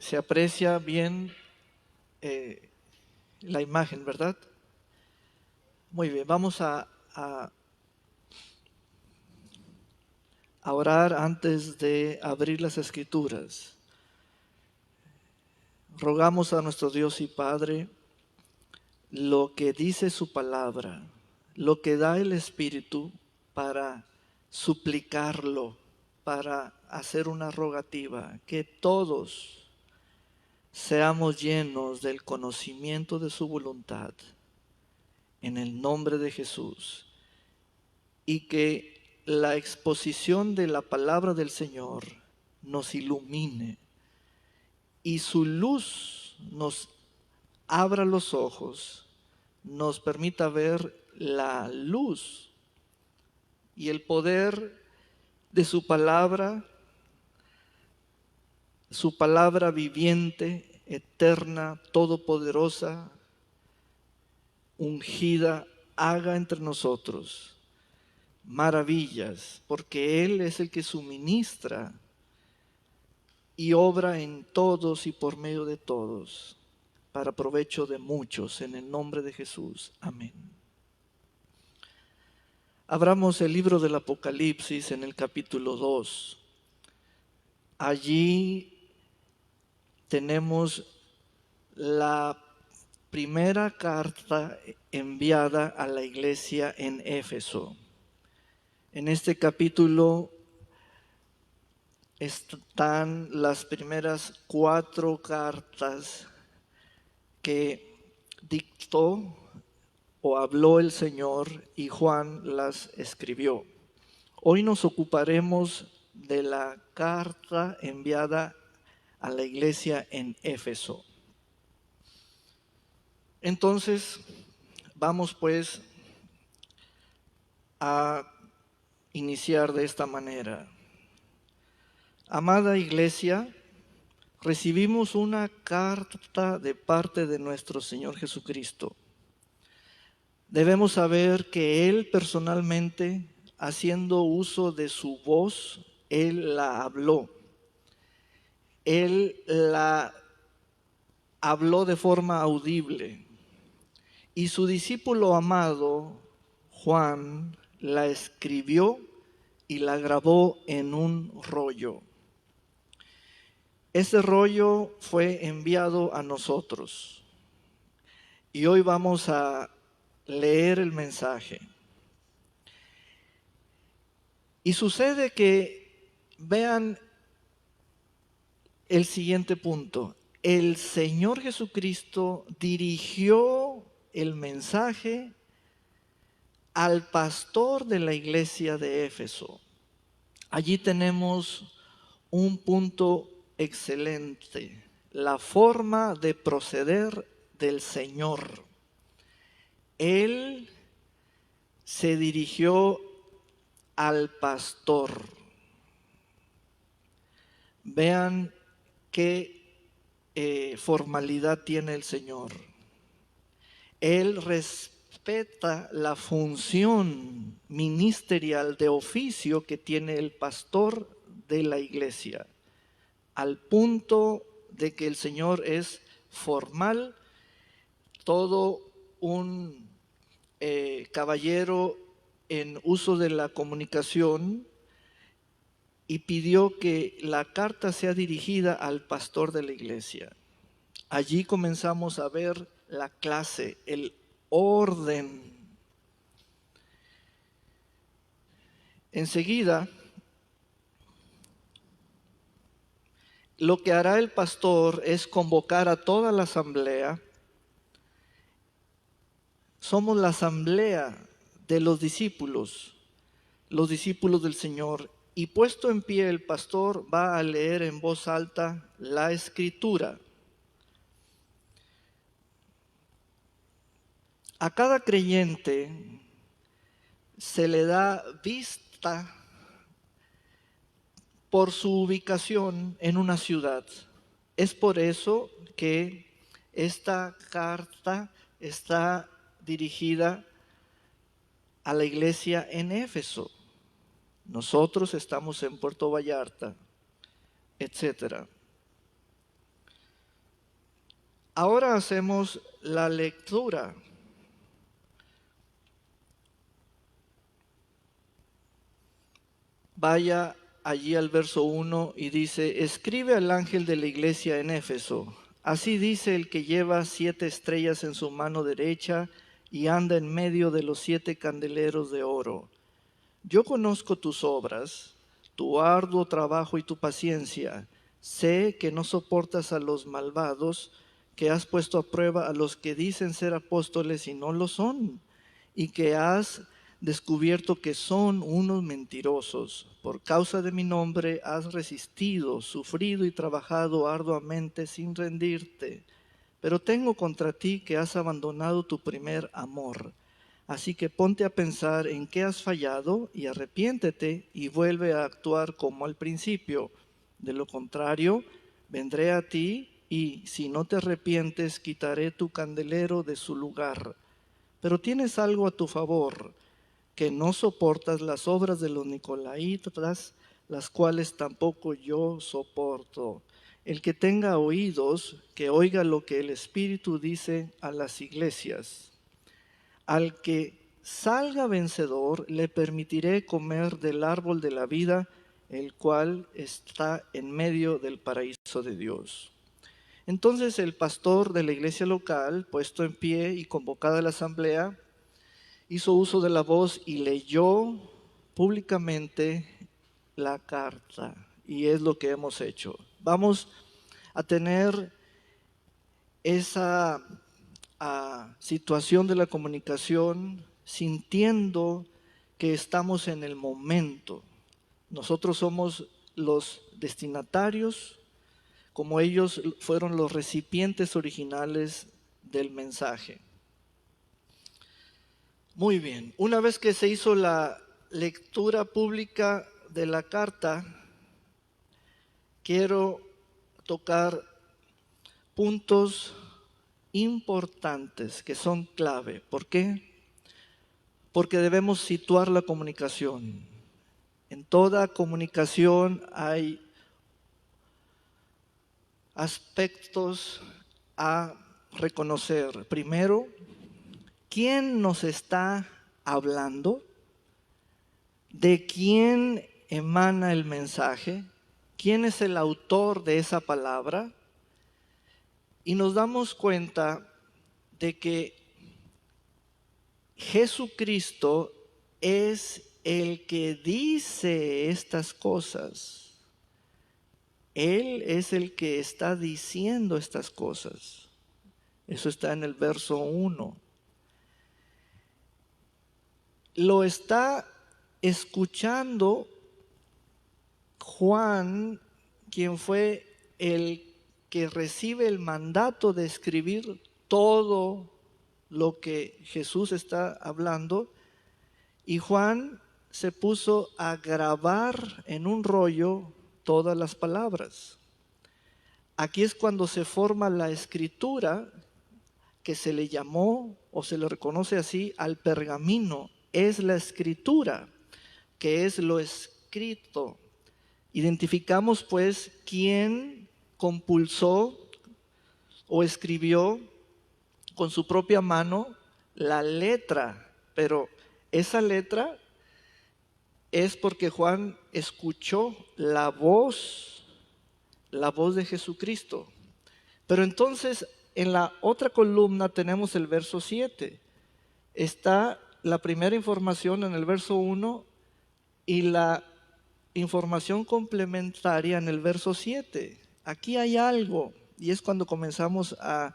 Se aprecia bien la imagen, ¿verdad? Muy bien, vamos a orar antes de abrir las Escrituras. Rogamos a nuestro Dios y Padre lo que dice su palabra, lo que da el Espíritu para suplicarlo, para hacer una rogativa, que todos seamos llenos del conocimiento de su voluntad, en el nombre de Jesús, y que la exposición de la palabra del Señor nos ilumine y su luz nos abra los ojos, nos permita ver la luz y el poder de su palabra viviente, eterna, todopoderosa, ungida, haga entre nosotros maravillas, porque Él es el que suministra y obra en todos y por medio de todos, para provecho de muchos, en el nombre de Jesús. Amén. Abramos el libro del Apocalipsis en el capítulo 2. Allí tenemos la primera carta enviada a la iglesia en Éfeso. En este capítulo están las primeras 4 cartas que dictó o habló el Señor y Juan las escribió. Hoy nos ocuparemos de la carta enviada a la iglesia en Éfeso. Entonces, vamos pues a iniciar de esta manera. Amada iglesia, recibimos una carta de parte de nuestro Señor Jesucristo. Debemos saber que Él personalmente, haciendo uso de su voz, Él la habló. Él la habló de forma audible. Y su discípulo amado, Juan, la escribió y la grabó en un rollo. Ese rollo fue enviado a nosotros. Y hoy vamos a leer el mensaje. Y sucede que, vean el siguiente punto. El Señor Jesucristo dirigió el mensaje al pastor de la iglesia de Éfeso. Allí tenemos un punto excelente, la forma de proceder del Señor. Él se dirigió al pastor. Vean qué formalidad tiene el Señor. Él respeta la función ministerial de oficio que tiene el pastor de la iglesia, al punto de que el Señor es formal, todo un caballero en uso de la comunicación, y pidió que la carta sea dirigida al pastor de la iglesia. Allí comenzamos a ver la clase, el orden. Enseguida, lo que hará el pastor es convocar a toda la asamblea. Somos la asamblea de los discípulos del Señor. Y puesto en pie, el pastor va a leer en voz alta la escritura. A cada creyente se le da vista por su ubicación en una ciudad. Es por eso que esta carta está dirigida a la iglesia en Éfeso. Nosotros estamos en Puerto Vallarta, etc. Ahora hacemos la lectura. Vaya allí al verso 1 y dice: escribe al ángel de la iglesia en Éfeso. Así dice el que lleva 7 estrellas en su mano derecha y anda en medio de los 7 candeleros de oro. Yo conozco tus obras, tu arduo trabajo y tu paciencia. Sé que no soportas a los malvados, que has puesto a prueba a los que dicen ser apóstoles y no lo son, y que has descubierto que son unos mentirosos. Por causa de mi nombre has resistido, sufrido y trabajado arduamente sin rendirte. Pero tengo contra ti que has abandonado tu primer amor. Así que ponte a pensar en qué has fallado y arrepiéntete y vuelve a actuar como al principio. De lo contrario, vendré a ti y si no te arrepientes, quitaré tu candelero de su lugar. Pero tienes algo a tu favor, que no soportas las obras de los nicolaítas, las cuales tampoco yo soporto. El que tenga oídos, que oiga lo que el Espíritu dice a las iglesias. Al que salga vencedor, le permitiré comer del árbol de la vida, el cual está en medio del paraíso de Dios. Entonces el pastor de la iglesia local, puesto en pie y convocada la asamblea, hizo uso de la voz y leyó públicamente la carta. Y es lo que hemos hecho. Vamos a tener esa situación de la comunicación sintiendo que estamos en el momento. Nosotros somos los destinatarios, como ellos fueron los recipientes originales del mensaje. Muy bien, una vez que se hizo la lectura pública de la carta, quiero tocar puntos importantes que son clave. ¿Por qué? Porque debemos situar la comunicación. En toda comunicación hay aspectos a reconocer. Primero, ¿quién nos está hablando? ¿De quién emana el mensaje? ¿Quién es el autor de esa palabra? Y nos damos cuenta de que Jesucristo es el que dice estas cosas. Él es el que está diciendo estas cosas. Eso está en el verso 1. Lo está escuchando Juan, quien fue el que recibe el mandato de escribir todo lo que Jesús está hablando, y Juan se puso a grabar en un rollo todas las palabras. Aquí es cuando se forma la escritura, que se le llamó o se le reconoce así al pergamino. Es la escritura, que es lo escrito. Identificamos pues quién compulsó o escribió con su propia mano la letra, pero esa letra es porque Juan escuchó la voz de Jesucristo. Pero entonces en la otra columna tenemos el verso 7. Está la primera información en el verso 1 y la información complementaria en el verso 7. Aquí hay algo, y es cuando comenzamos a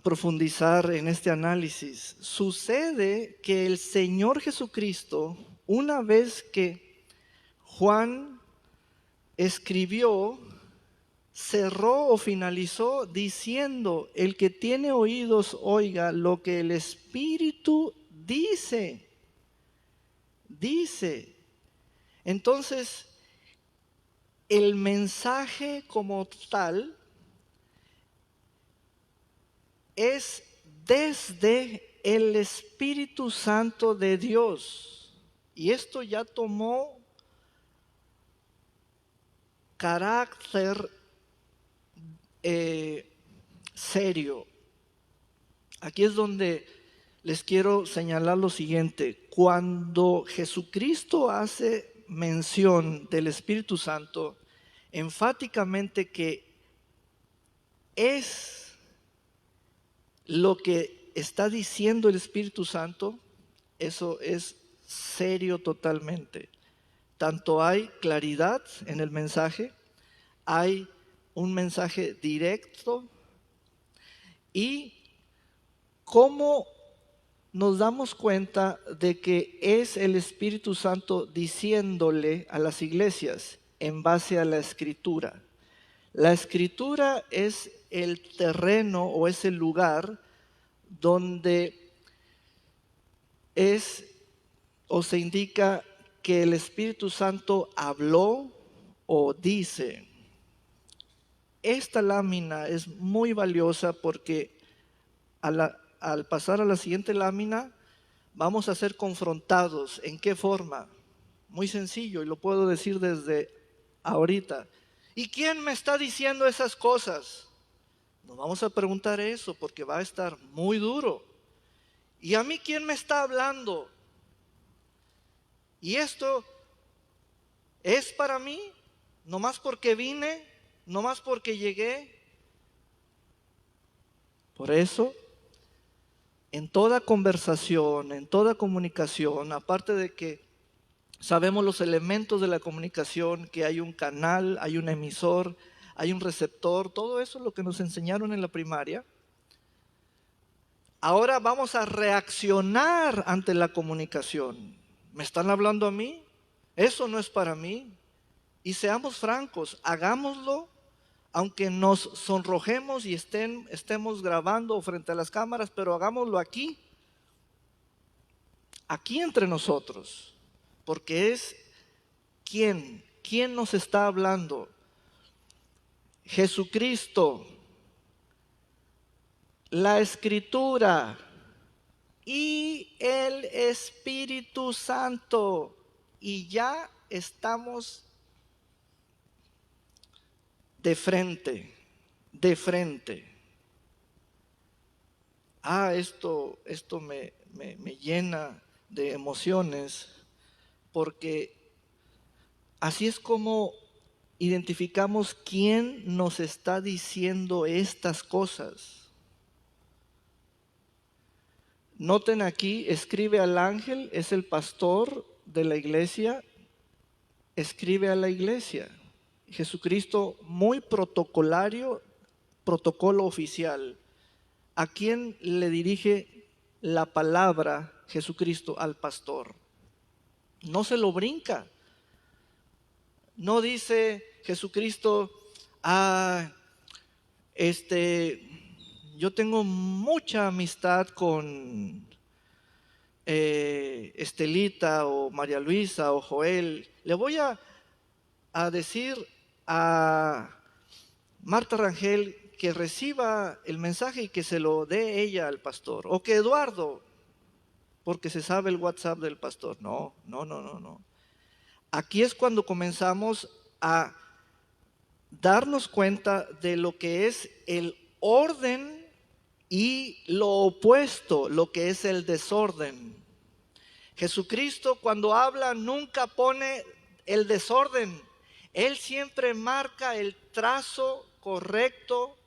profundizar en este análisis. Sucede que el Señor Jesucristo, una vez que Juan escribió, cerró o finalizó diciendo: el que tiene oídos oiga lo que el Espíritu dice. Dice. Entonces, el mensaje como tal es desde el Espíritu Santo de Dios. Y esto ya tomó carácter serio. Aquí es donde les quiero señalar lo siguiente. Cuando Jesucristo hace mención del Espíritu Santo, enfáticamente que es lo que está diciendo el Espíritu Santo, eso es serio totalmente. Tanto hay claridad en el mensaje, hay un mensaje directo, y cómo nos damos cuenta de que es el Espíritu Santo diciéndole a las iglesias en base a la Escritura. La Escritura es el terreno o es el lugar donde es o se indica que el Espíritu Santo habló o dice. Esta lámina es muy valiosa porque al pasar a la siguiente lámina vamos a ser confrontados. ¿En qué forma? Muy sencillo, y lo puedo decir desde ahorita. ¿Y quién me está diciendo esas cosas? Nos vamos a preguntar eso porque va a estar muy duro. ¿Y a mí quién me está hablando? ¿Y esto es para mí? ¿Nomás porque vine? ¿Nomás porque llegué? Por eso, en toda conversación, en toda comunicación, aparte de que sabemos los elementos de la comunicación, que hay un canal, hay un emisor, hay un receptor, todo eso es lo que nos enseñaron en la primaria. Ahora vamos a reaccionar ante la comunicación. ¿Me están hablando a mí? Eso no es para mí. Y seamos francos, hagámoslo, aunque nos sonrojemos y estemos grabando frente a las cámaras, pero hagámoslo aquí entre nosotros, porque es ¿quién nos está hablando? Jesucristo, la Escritura y el Espíritu Santo, y ya estamos de frente. Esto me llena de emociones, porque así es como identificamos quién nos está diciendo estas cosas. Noten aquí, escribe al ángel, es el pastor de la iglesia, escribe a la iglesia. Jesucristo muy protocolario, protocolo oficial. ¿A quién le dirige la palabra Jesucristo? Al pastor. No se lo brinca. No dice Jesucristo, yo tengo mucha amistad con Estelita o María Luisa o Joel. Le voy a decir a Marta Rangel que reciba el mensaje y que se lo dé ella al pastor. O que Eduardo, porque se sabe el WhatsApp del pastor. No. Aquí es cuando comenzamos a darnos cuenta de lo que es el orden y lo opuesto, lo que es el desorden. Jesucristo cuando habla nunca pone el desorden. Él siempre marca el trazo correcto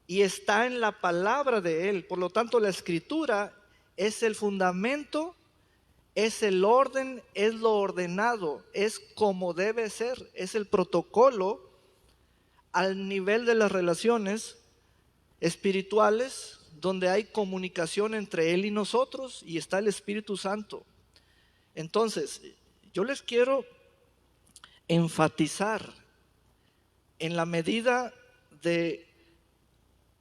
y está en la palabra de Él. Por lo tanto, la Escritura es el fundamento, es el orden, es lo ordenado, es como debe ser, es el protocolo al nivel de las relaciones espirituales, donde hay comunicación entre Él y nosotros y está el Espíritu Santo. Entonces, yo les quiero enfatizar en la medida de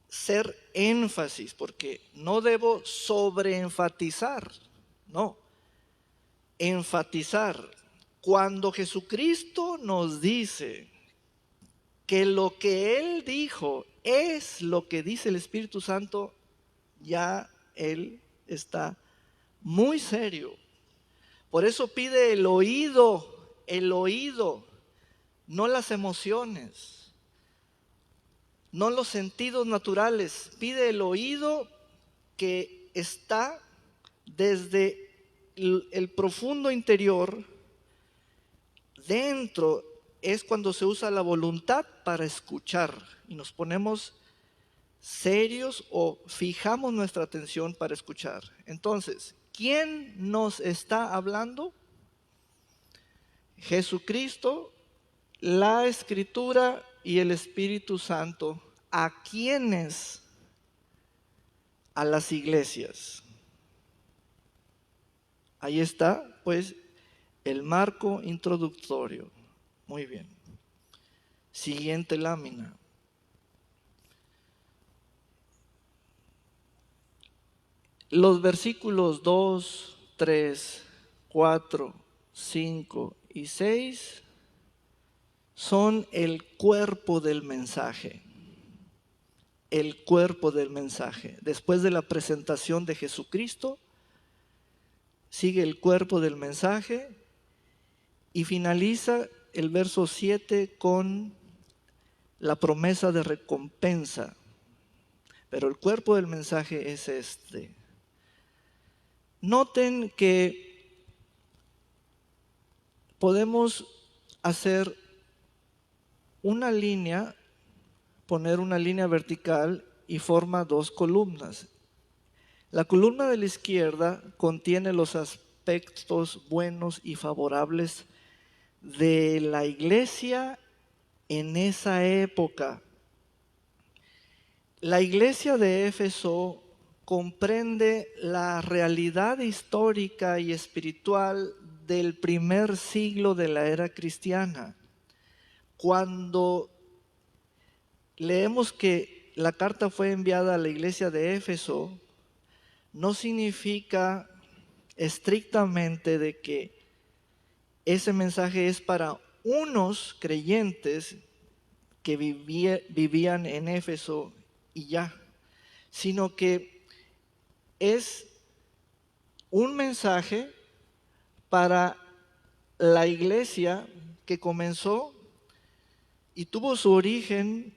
ser énfasis, porque no debo sobreenfatizar, no, enfatizar. Cuando Jesucristo nos dice que lo que Él dijo es lo que dice el Espíritu Santo, ya Él está muy serio. Por eso pide el oído, no las emociones. no los sentidos naturales, pide el oído que está desde el profundo interior. Dentro es cuando se usa la voluntad para escuchar y nos ponemos serios o fijamos nuestra atención para escuchar. Entonces, ¿quién nos está hablando? Jesucristo, la Escritura y el Espíritu Santo. ¿A quiénes? A las iglesias. Ahí está, pues, el marco introductorio. Muy bien. Siguiente lámina. Los versículos 2, 3, 4, 5 y 6 son el cuerpo del mensaje. El cuerpo del mensaje. Después de la presentación de Jesucristo, sigue el cuerpo del mensaje y finaliza el verso 7 con la promesa de recompensa. Pero el cuerpo del mensaje es este. Noten que podemos hacer una línea, poner una línea vertical y forma dos columnas. La columna de la izquierda contiene los aspectos buenos y favorables de la iglesia en esa época. La iglesia de Éfeso comprende la realidad histórica y espiritual del primer siglo de la era cristiana. Cuando leemos que la carta fue enviada a la iglesia de Éfeso, no significa estrictamente de que ese mensaje es para unos creyentes que vivían en Éfeso y ya, sino que es un mensaje para la iglesia que comenzó y tuvo su origen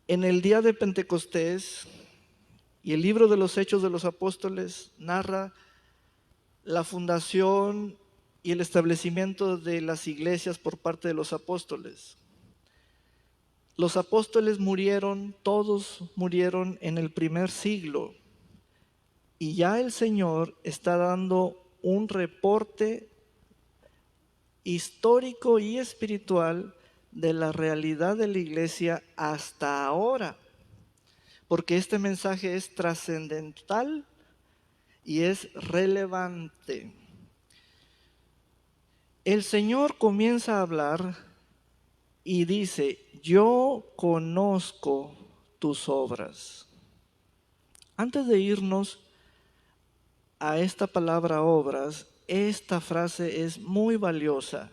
en el día de Pentecostés, y el libro de los Hechos de los Apóstoles narra la fundación y el establecimiento de las iglesias por parte de los apóstoles. Los apóstoles murieron, todos murieron en el primer siglo. Y ya el Señor está dando un reporte histórico y espiritual de la realidad de la iglesia hasta ahora. Porque este mensaje es trascendental y es relevante. El Señor comienza a hablar y dice: yo conozco tus obras. Antes de irnos a esta palabra obras, esta frase es muy valiosa.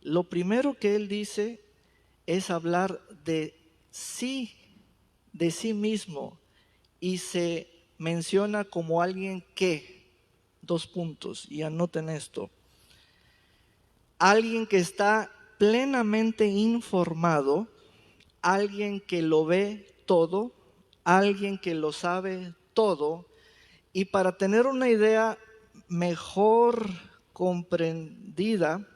Lo primero que él dice es hablar de sí mismo, y se menciona como alguien que, dos puntos, y anoten esto, alguien que está plenamente informado, alguien que lo ve todo, alguien que lo sabe todo. Y para tener una idea mejor comprendida,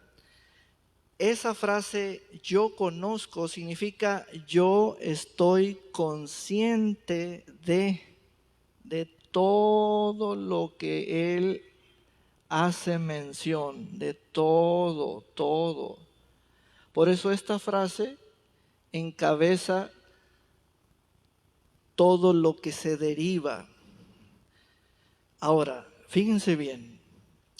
esa frase yo conozco significa yo estoy consciente de todo lo que él hace mención, de todo. Por eso esta frase encabeza todo lo que se deriva. Ahora, fíjense bien,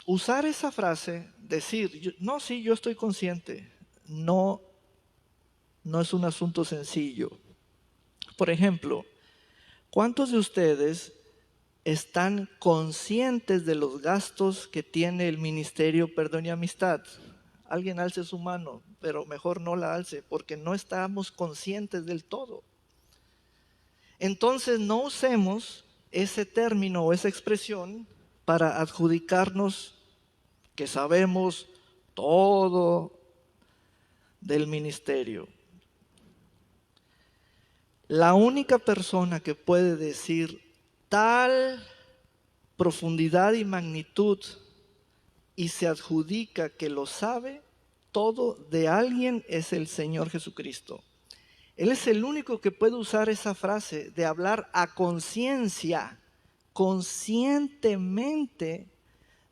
usar esa frase, decir, yo estoy consciente, no es un asunto sencillo. Por ejemplo, ¿cuántos de ustedes están conscientes de los gastos que tiene el Ministerio Perdón y Amistad? Alguien alce su mano, pero mejor no la alce, porque no estamos conscientes del todo. Entonces no usemos ese término o esa expresión para adjudicarnos que sabemos todo del ministerio. La única persona que puede decir tal profundidad y magnitud y se adjudica que lo sabe todo de alguien es el Señor Jesucristo. Él es el único que puede usar esa frase de hablar a conciencia, conscientemente,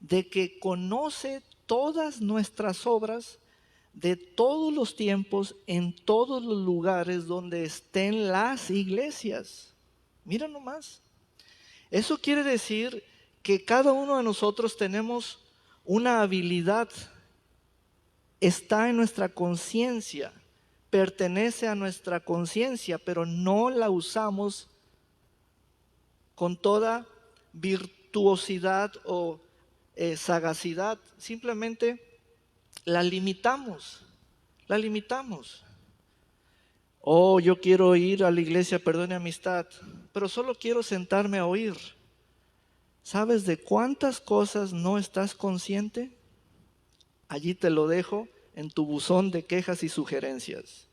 de que conoce todas nuestras obras de todos los tiempos, en todos los lugares donde estén las iglesias. Mira nomás. Eso quiere decir que cada uno de nosotros tenemos una habilidad, está en nuestra conciencia, pertenece a nuestra conciencia, pero no la usamos con toda virtuosidad o sagacidad, simplemente la limitamos, la limitamos. Oh, yo quiero ir a la iglesia, perdón y amistad, pero solo quiero sentarme a oír. ¿Sabes de cuántas cosas no estás consciente? Allí te lo dejo en tu buzón de quejas y sugerencias.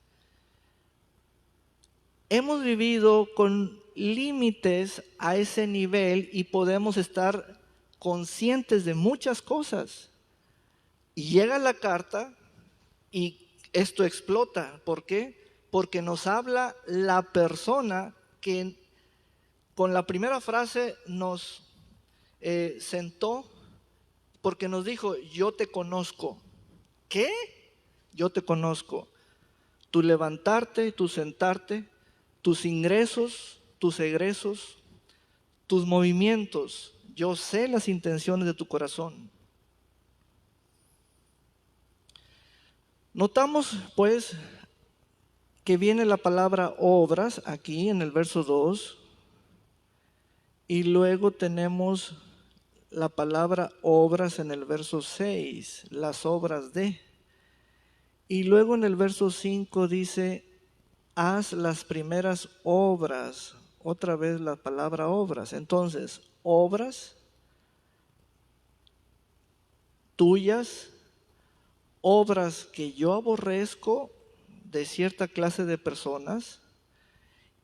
Hemos vivido con límites a ese nivel y podemos estar conscientes de muchas cosas. Y llega la carta y esto explota. ¿Por qué? Porque nos habla la persona que con la primera frase nos sentó, porque nos dijo, yo te conozco. ¿Qué? Yo te conozco. Tu levantarte, tu sentarte, tus ingresos, tus egresos, tus movimientos. Yo sé las intenciones de tu corazón. Notamos pues que viene la palabra obras aquí en el verso 2 y luego tenemos la palabra obras en el verso 6, las obras de. Y luego en el verso 5 dice, haz las primeras obras. Otra vez la palabra obras. Entonces, obras tuyas, obras que yo aborrezco de cierta clase de personas,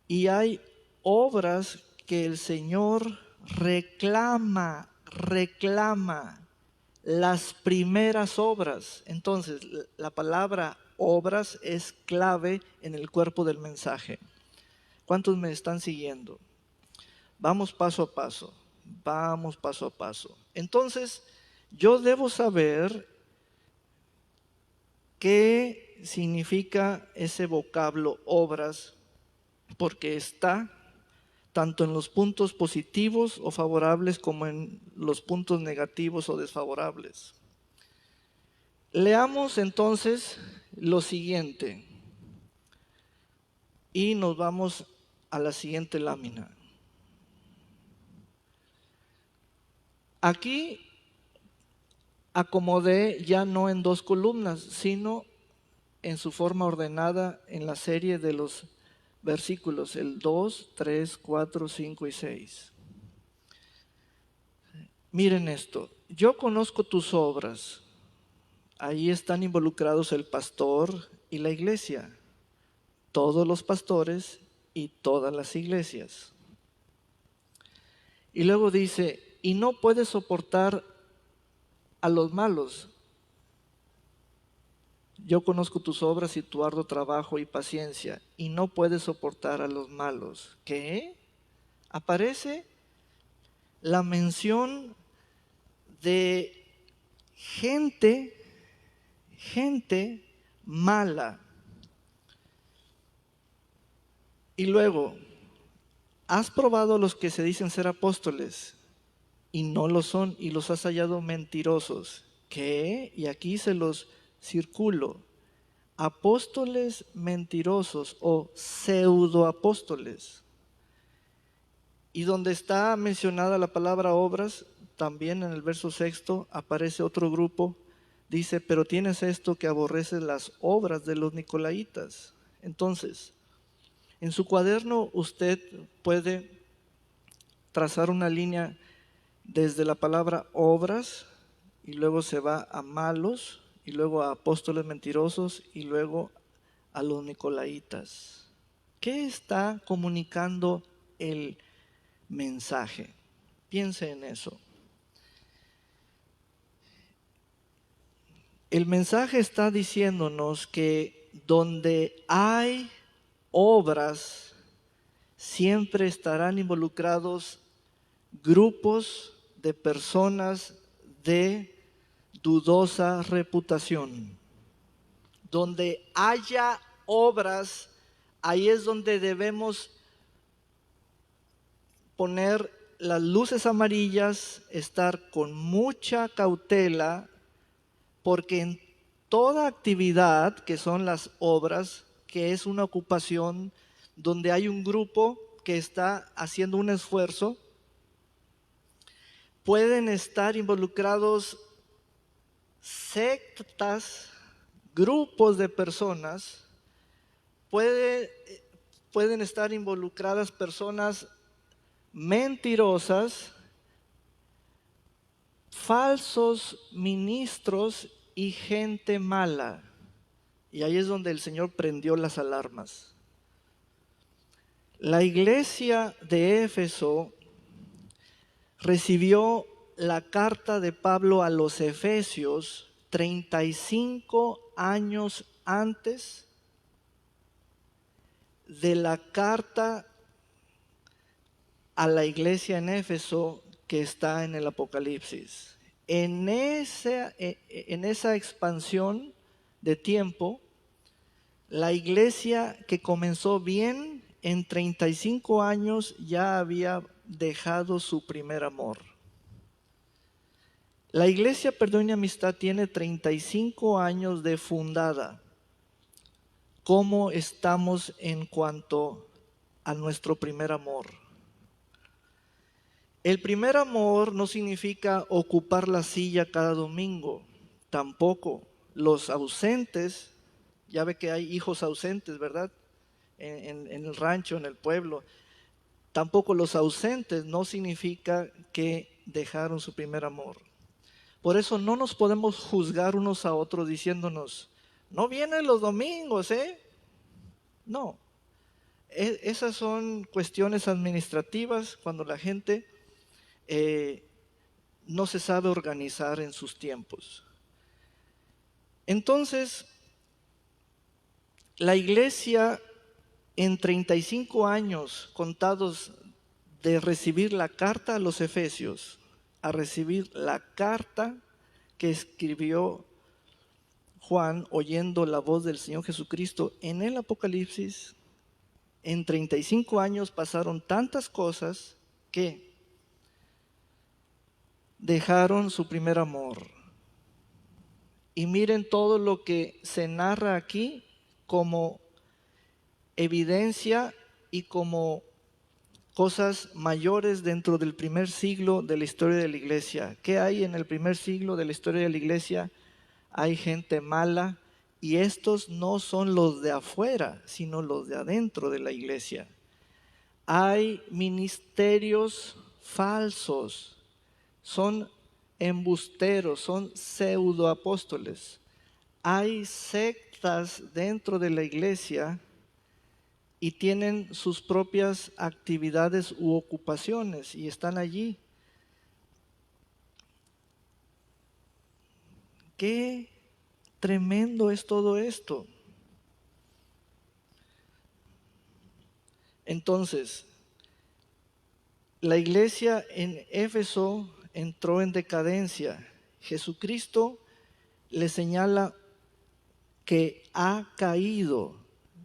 y hay obras que el Señor reclama las primeras obras. Entonces, la palabra obras es clave en el cuerpo del mensaje. ¿Cuántos me están siguiendo? Vamos paso a paso, vamos paso a paso. Entonces, yo debo saber qué significa ese vocablo obras, porque está tanto en los puntos positivos o favorables como en los puntos negativos o desfavorables. Leamos entonces lo siguiente y nos vamos a la siguiente lámina. Aquí acomodé ya no en dos columnas, sino en su forma ordenada en la serie de los versículos, el 2, 3, 4, 5 y 6. Miren esto, yo conozco tus obras. Ahí están involucrados el pastor y la iglesia, todos los pastores y todas las iglesias. Y luego dice, y no puedes soportar a los malos. Yo conozco tus obras y tu arduo trabajo y paciencia, y no puedes soportar a los malos. ¿Qué? Aparece la mención de gente mala. Y luego, has probado a los que se dicen ser apóstoles y no lo son, y los has hallado mentirosos. ¿Qué? Y aquí se los circulo. Apóstoles mentirosos o pseudoapóstoles. Y donde está mencionada la palabra obras, también en el verso 6 aparece otro grupo. Dice, pero tienes esto, que aborreces las obras de los nicolaitas. Entonces, en su cuaderno usted puede trazar una línea desde la palabra obras y luego se va a malos y luego a apóstoles mentirosos y luego a los nicolaitas. ¿Qué está comunicando el mensaje? Piense en eso. El mensaje está diciéndonos que donde hay obras, siempre estarán involucrados grupos de personas de dudosa reputación. Donde haya obras, ahí es donde debemos poner las luces amarillas, estar con mucha cautela, porque en toda actividad, que son las obras, que es una ocupación donde hay un grupo que está haciendo un esfuerzo, pueden estar involucrados sectas, grupos de personas, pueden estar involucradas personas mentirosas, falsos ministros y gente mala. Y ahí es donde el Señor prendió las alarmas. La iglesia de Éfeso recibió la carta de Pablo a los Efesios 35 años antes de la carta a la iglesia en Éfeso que está en el Apocalipsis. En esa expansión de tiempo, la iglesia que comenzó bien en 35 años ya había dejado su primer amor. La iglesia Perdón y Amistad tiene 35 años de fundada. ¿Cómo estamos en cuanto a nuestro primer amor? El primer amor no significa ocupar la silla cada domingo, tampoco. Los ausentes, ya ve que hay hijos ausentes, ¿verdad? En el rancho, en el pueblo. Tampoco los ausentes no significa que dejaron su primer amor. Por eso no nos podemos juzgar unos a otros diciéndonos, no vienen los domingos, ¿eh? No, esas son cuestiones administrativas cuando la gente no se sabe organizar en sus tiempos. Entonces, la iglesia en 35 años contados de recibir la carta a los Efesios, a recibir la carta que escribió Juan oyendo la voz del Señor Jesucristo en el Apocalipsis, en 35 años pasaron tantas cosas que dejaron su primer amor. Y miren todo lo que se narra aquí como evidencia y como cosas mayores dentro del primer siglo de la historia de la iglesia. ¿Qué hay en el primer siglo de la historia de la iglesia? Hay gente mala y estos no son los de afuera, sino los de adentro de la iglesia. Hay ministerios falsos, son embusteros, son pseudoapóstoles. Hay sectas dentro de la iglesia y tienen sus propias actividades u ocupaciones y están allí. Qué tremendo es todo esto. Entonces, la iglesia en Éfeso entró en decadencia. Jesucristo le señala que ha caído.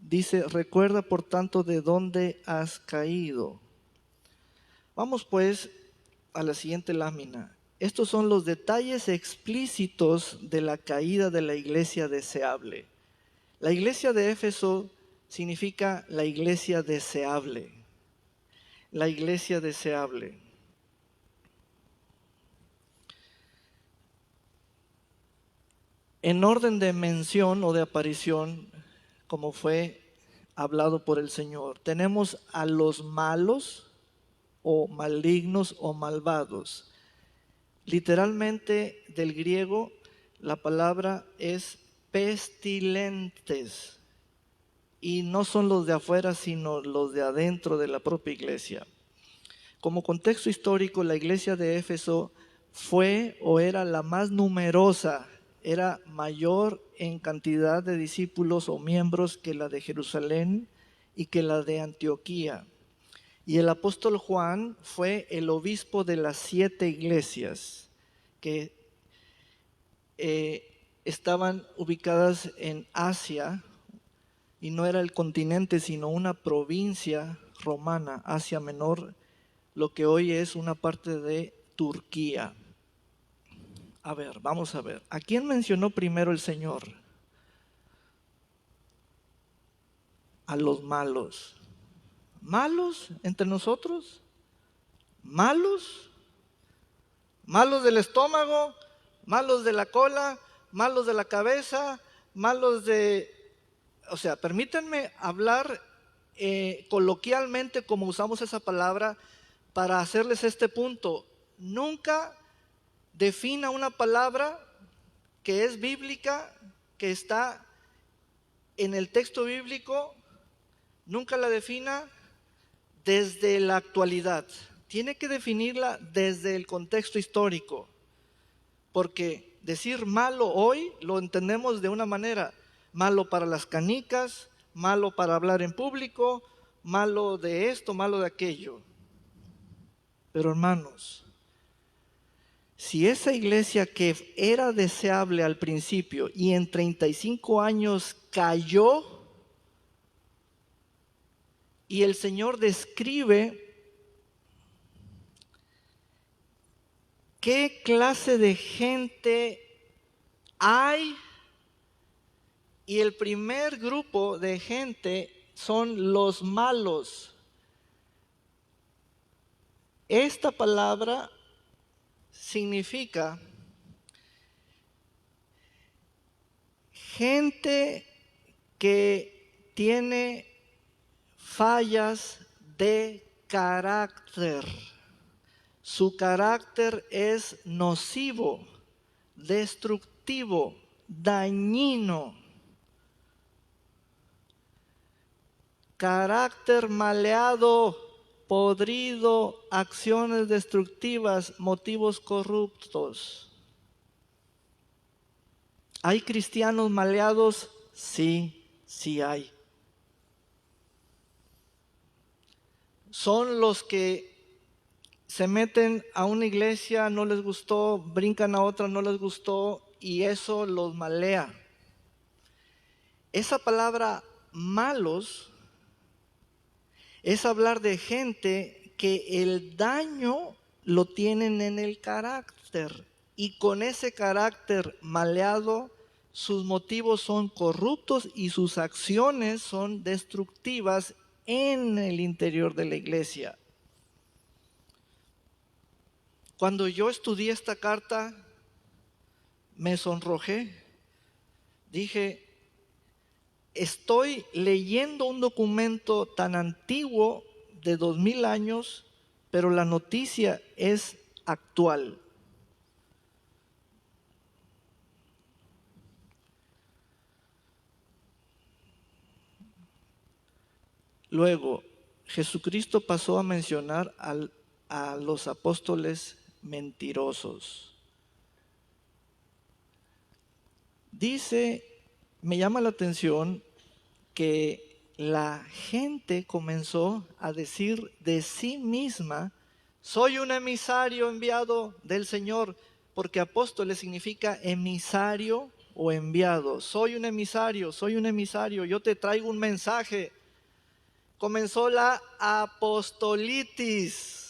Dice, recuerda por tanto de dónde has caído. Vamos pues a la siguiente lámina. Estos son los detalles explícitos de la caída de la iglesia deseable. La iglesia de Éfeso significa la iglesia deseable. La iglesia deseable. En orden de mención o de aparición, como fue hablado por el Señor, tenemos a los malos o malignos o malvados. Literalmente del griego la palabra es pestilentes. y no son los de afuera, sino los de adentro de la propia iglesia. Como contexto histórico, la iglesia de Éfeso fue o era la más numerosa, era mayor en cantidad de discípulos o miembros que la de Jerusalén y que la de Antioquía. Y el apóstol Juan fue el obispo de las 7 iglesias que estaban ubicadas en Asia, y no era el continente, sino una provincia romana, Asia Menor, lo que hoy es una parte de Turquía. A ver, vamos a ver. ¿A quién mencionó primero el Señor? A los malos. ¿Malos entre nosotros? ¿Malos? ¿Malos del estómago? ¿Malos de la cola? ¿Malos de la cabeza? ¿Malos de...? O sea, permítanme hablar coloquialmente como usamos esa palabra para hacerles este punto. Nunca defina una palabra que es bíblica, que está en el texto bíblico, nunca la defina desde la actualidad. Tiene que definirla desde el contexto histórico, porque decir malo hoy lo entendemos de una manera: malo para las canicas, malo para hablar en público, malo de esto, malo de aquello. Pero hermanos, si esa iglesia que era deseable al principio y en 35 años cayó, y el Señor describe qué clase de gente hay, y el primer grupo de gente son los malos. Esta palabra significa gente que tiene fallas de carácter. Su carácter es nocivo, destructivo, dañino. Carácter maleado, podrido, acciones destructivas, motivos corruptos. ¿Hay cristianos maleados? Sí, sí hay. Son los que se meten a una iglesia, no les gustó, brincan a otra, no les gustó, y eso los malea. Esa palabra malos es hablar de gente que el daño lo tienen en el carácter, y con ese carácter maleado sus motivos son corruptos y sus acciones son destructivas en el interior de la iglesia. Cuando yo estudié esta carta, me sonrojé. Dije, estoy leyendo un documento tan antiguo de 2000 años, pero la noticia es actual. Luego, Jesucristo pasó a mencionar a los apóstoles mentirosos. Dice, me llama la atención que la gente comenzó a decir de sí misma: soy un emisario enviado del Señor, porque apóstoles significa emisario o enviado. Soy un emisario, yo te traigo un mensaje. Comenzó la apostolitis.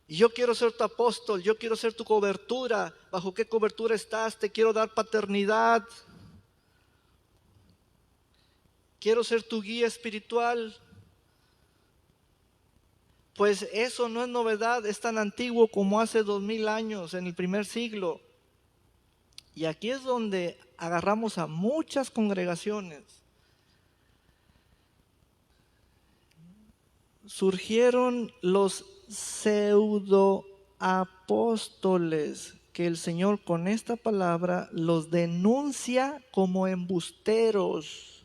Yo quiero ser tu apóstol, yo quiero ser tu cobertura. ¿Bajo qué cobertura estás? Te quiero dar paternidad. Quiero ser tu guía espiritual. Pues eso no es novedad, es tan antiguo como hace 2000 años, en el primer siglo. Y aquí es donde agarramos a muchas congregaciones. Surgieron los pseudoapóstoles, que el Señor con esta palabra los denuncia como embusteros.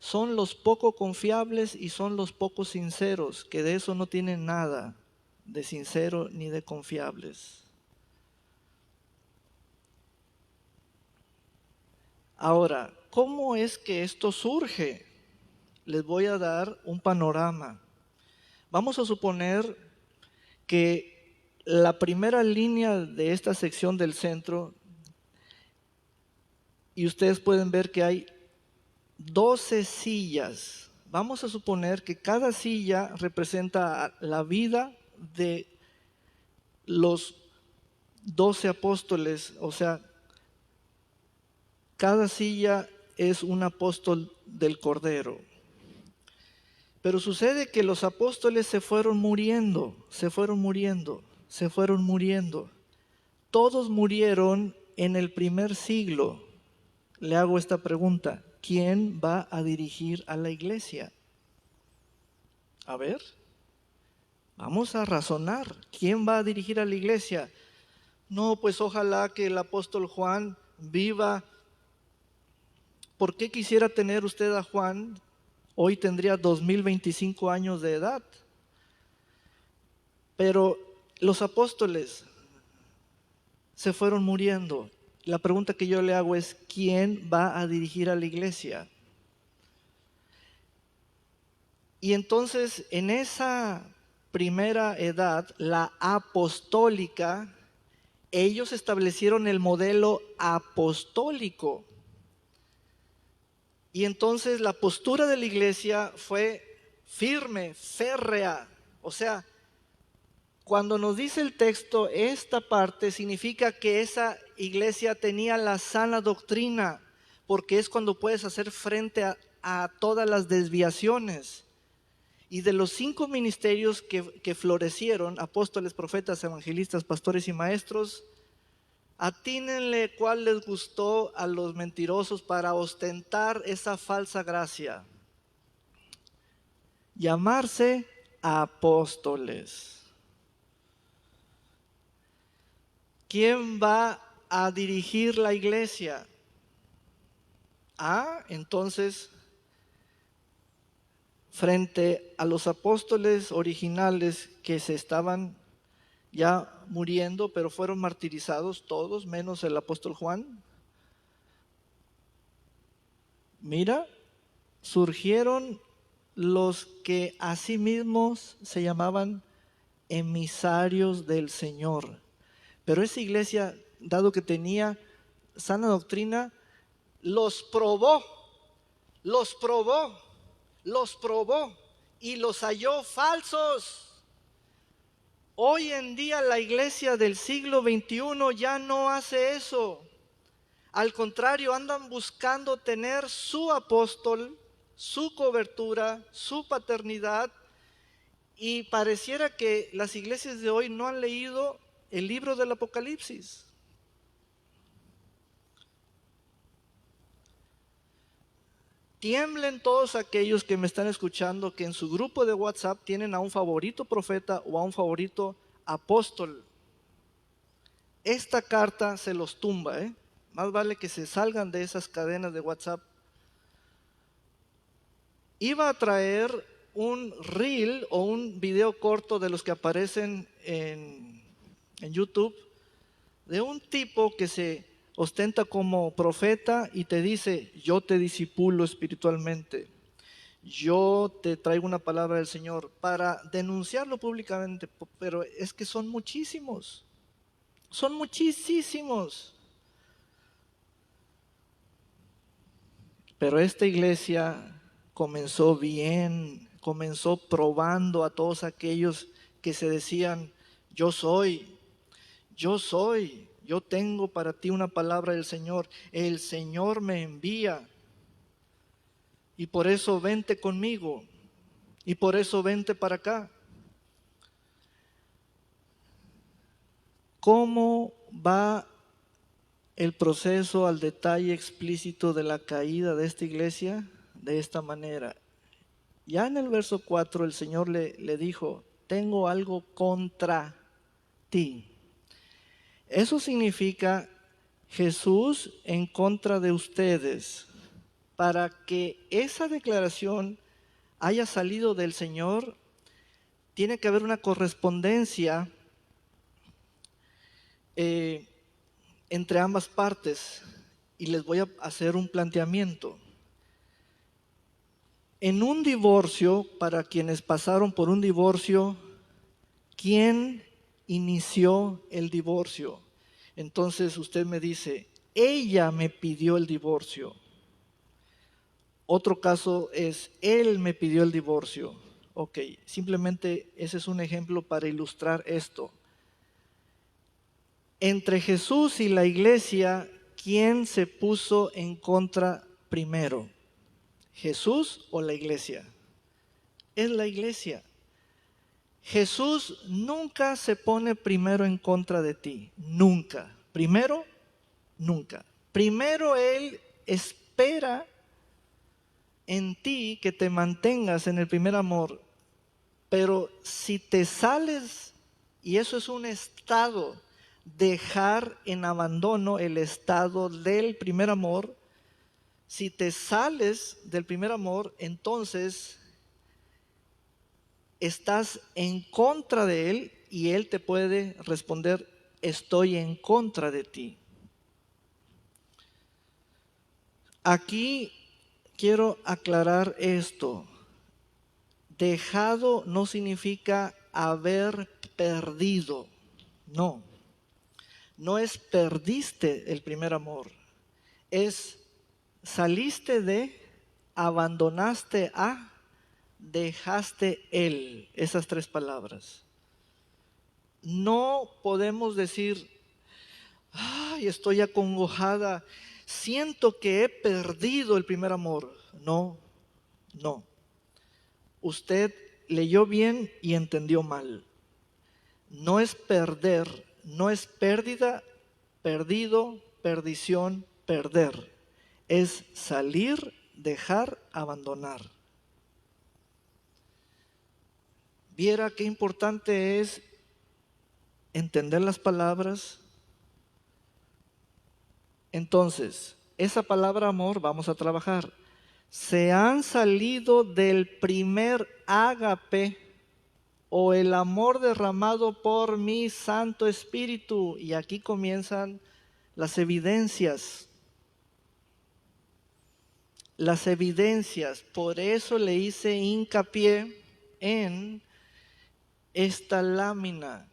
son los poco confiables y son los poco sinceros, que de eso no tienen nada de sincero ni de confiables. Ahora, ¿cómo es que esto surge? Les voy a dar un panorama. Vamos a suponer que la primera línea de esta sección del centro, y ustedes pueden ver que hay 12 sillas. Vamos a suponer que cada silla representa la vida de los 12 apóstoles, o sea, cada silla es un apóstol del Cordero. Pero sucede que los apóstoles se fueron muriendo. Todos murieron en el primer siglo. Le hago esta pregunta: ¿quién va a dirigir a la iglesia? A ver, vamos a razonar. ¿Quién va a dirigir a la iglesia? No, pues ojalá que el apóstol Juan viva. ¿Por qué quisiera tener usted a Juan? Hoy tendría 2025 años de edad. Pero los apóstoles se fueron muriendo. La pregunta que yo le hago es: ¿quién va a dirigir a la iglesia? Y entonces, en esa primera edad, la apostólica, ellos establecieron el modelo apostólico. Y entonces la postura de la iglesia fue firme, férrea. O sea, cuando nos dice el texto esta parte, significa que esa iglesia tenía la sana doctrina, porque es cuando puedes hacer frente a todas las desviaciones. Y de los 5 ministerios que florecieron, apóstoles, profetas, evangelistas, pastores y maestros, atínenle cuál les gustó a los mentirosos para ostentar esa falsa gracia: llamarse apóstoles. ¿Quién va a dirigir la iglesia? Entonces, frente a los apóstoles originales que se estaban ya muriendo, pero fueron martirizados todos, menos el apóstol Juan. Mira, surgieron los que a sí mismos se llamaban emisarios del Señor. Pero esa iglesia, dado que tenía sana doctrina, los probó y los halló falsos. Hoy en día la iglesia del siglo XXI ya no hace eso. Al contrario, andan buscando tener su apóstol, su cobertura, su paternidad, y pareciera que las iglesias de hoy no han leído el libro del Apocalipsis. Tiemblen todos aquellos que me están escuchando que en su grupo de WhatsApp tienen a un favorito profeta o a un favorito apóstol. Esta carta se los tumba, Más vale que se salgan de esas cadenas de WhatsApp. Iba a traer un reel o un video corto de los que aparecen en YouTube, de un tipo que se ostenta como profeta y te dice: yo te disipulo espiritualmente, yo te traigo una palabra del Señor, para denunciarlo públicamente. Pero es que son muchísimos. Pero esta iglesia comenzó bien, comenzó probando a todos aquellos que se decían: yo tengo para ti una palabra del Señor, el Señor me envía, y por eso vente conmigo, y por eso vente para acá. ¿Cómo va el proceso al detalle explícito de la caída de esta iglesia? De esta manera. Ya en el verso 4 el Señor le dijo: tengo algo contra ti. Eso significa Jesús en contra de ustedes. para que esa declaración haya salido del Señor, tiene que haber una correspondencia entre ambas partes. Y les voy a hacer un planteamiento. En un divorcio, para quienes pasaron por un divorcio, ¿quién inició el divorcio? Entonces usted me dice, ella me pidió el divorcio. Otro caso es, él me pidió el divorcio. Ok, simplemente ese es un ejemplo para ilustrar esto. Entre Jesús y la iglesia, ¿quién se puso en contra primero? ¿Jesús o la iglesia? Es la iglesia. Jesús nunca se pone primero en contra de ti, nunca. Primero, nunca. Primero Él espera en ti que te mantengas en el primer amor, pero si te sales, y eso es un estado, dejar en abandono el estado del primer amor, si te sales del primer amor, entonces estás en contra de Él y Él te puede responder, estoy en contra de ti. Aquí quiero aclarar esto. Dejado no significa haber perdido. No. No es perdiste el primer amor. Es saliste de, abandonaste a, dejaste el. Esas tres palabras. No podemos decir, ay, estoy acongojada, siento que he perdido el primer amor. No, no. Usted leyó bien y entendió mal. No es perder, no es pérdida, perdido, perdición, perder. Es salir, dejar, abandonar. Viera qué importante es entender las palabras. Entonces, esa palabra amor vamos a trabajar. Se han salido del primer ágape o el amor derramado por mi Santo Espíritu. Y aquí comienzan las evidencias. Las evidencias. Por eso le hice hincapié en esta lámina.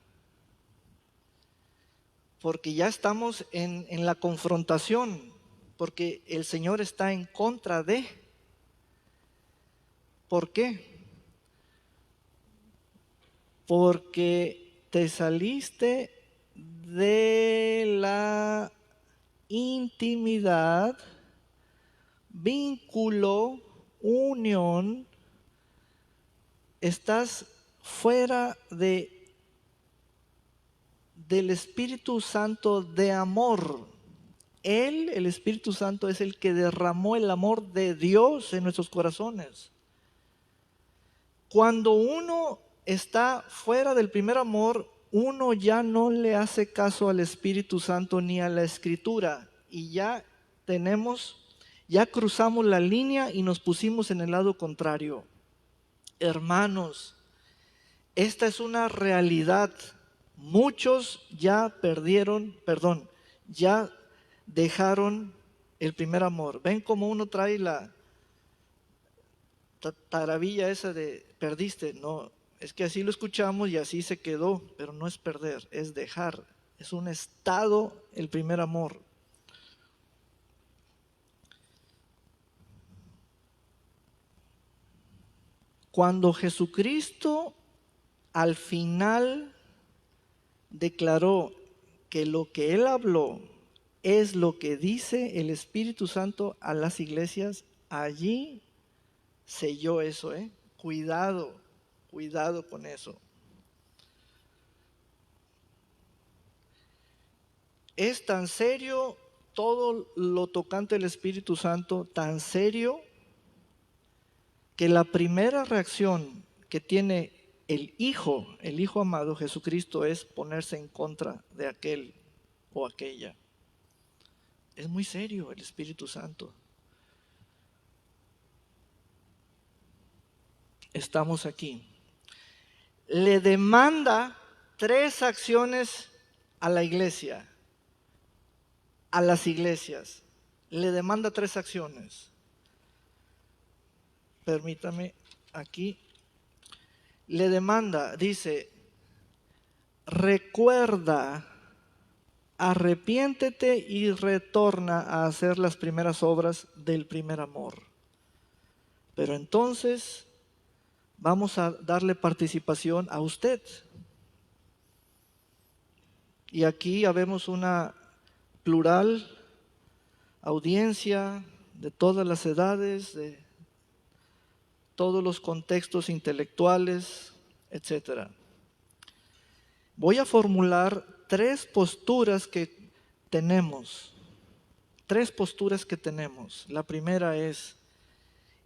Porque ya estamos en la confrontación. Porque el Señor está en contra de. ¿Por qué? Porque te saliste de la intimidad, vínculo, unión, estás fuera del Espíritu Santo de amor. Él, el Espíritu Santo, es el que derramó el amor de Dios en nuestros corazones. Cuando uno está fuera del primer amor, uno ya no le hace caso al Espíritu Santo ni a la Escritura y ya cruzamos la línea y nos pusimos en el lado contrario. Hermanos, esta es una realidad. Muchos ya ya dejaron el primer amor. ¿Ven cómo uno trae la taravilla esa de perdiste? No, es que así lo escuchamos y así se quedó, pero no es perder, es dejar. Es un estado el primer amor. Cuando Jesucristo al final declaró que lo que Él habló es lo que dice el Espíritu Santo a las iglesias, allí selló eso, Cuidado con eso. Es tan serio todo lo tocante al Espíritu Santo, tan serio que la primera reacción que tiene el Hijo amado Jesucristo es ponerse en contra de aquel o aquella. Es muy serio el Espíritu Santo. estamos aquí. Le demanda 3 acciones a la iglesia, a las iglesias. Le demanda 3 acciones. Permítame aquí. Le demanda, dice, recuerda, arrepiéntete y retorna a hacer las primeras obras del primer amor. Pero entonces vamos a darle participación a usted. Y aquí habemos una plural audiencia de todas las edades, de todos los contextos intelectuales, etc. Voy a formular 3 posturas que tenemos. 3 posturas que tenemos. La primera es,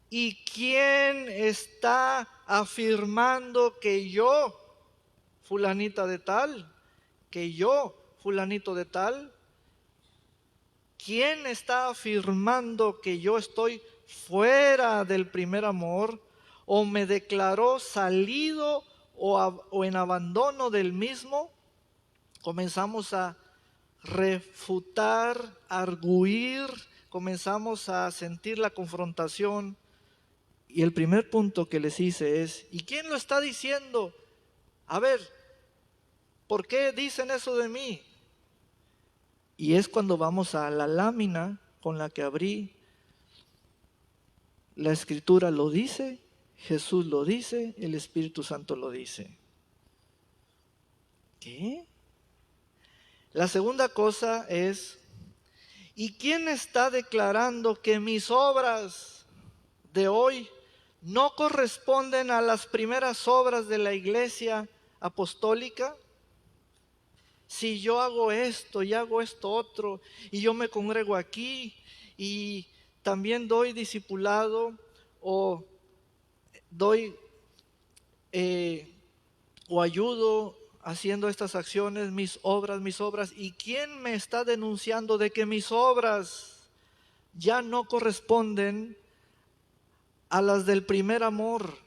¿y quién está afirmando que yo, fulanita de tal, que yo, fulanito de tal? ¿Quién está afirmando que yo estoy fuera del primer amor o me declaró salido o en abandono del mismo? Comenzamos a refutar, arguir, comenzamos a sentir la confrontación. Y el primer punto que les hice es, ¿y quién lo está diciendo? A ver, ¿por qué dicen eso de mí? Y es cuando vamos a la lámina con la que abrí. La Escritura lo dice, Jesús lo dice, el Espíritu Santo lo dice. ¿Qué? La segunda cosa es, ¿y quién está declarando que mis obras de hoy no corresponden a las primeras obras de la iglesia apostólica? Si yo hago esto y hago esto otro, y yo me congrego aquí, y también doy discipulado, o doy o ayudo haciendo estas acciones, mis obras, ¿y quién me está denunciando de que mis obras ya no corresponden a las del primer amor?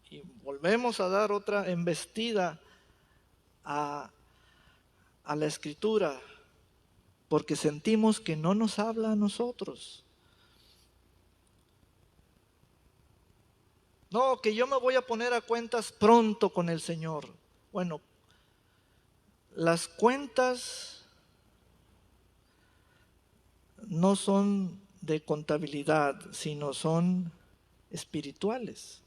Y volvemos a dar otra embestida a la Escritura, porque sentimos que no nos habla a nosotros. No, que yo me voy a poner a cuentas pronto con el Señor. Bueno, las cuentas no son de contabilidad, sino son espirituales.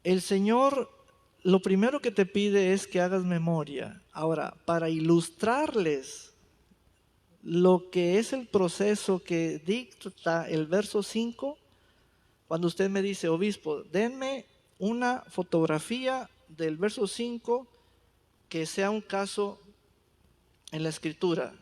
El Señor lo primero que te pide es que hagas memoria. Ahora, para ilustrarles lo que es el proceso que dicta el verso 5, cuando usted me dice, obispo, denme una fotografía del verso 5 que sea un caso en la Escritura.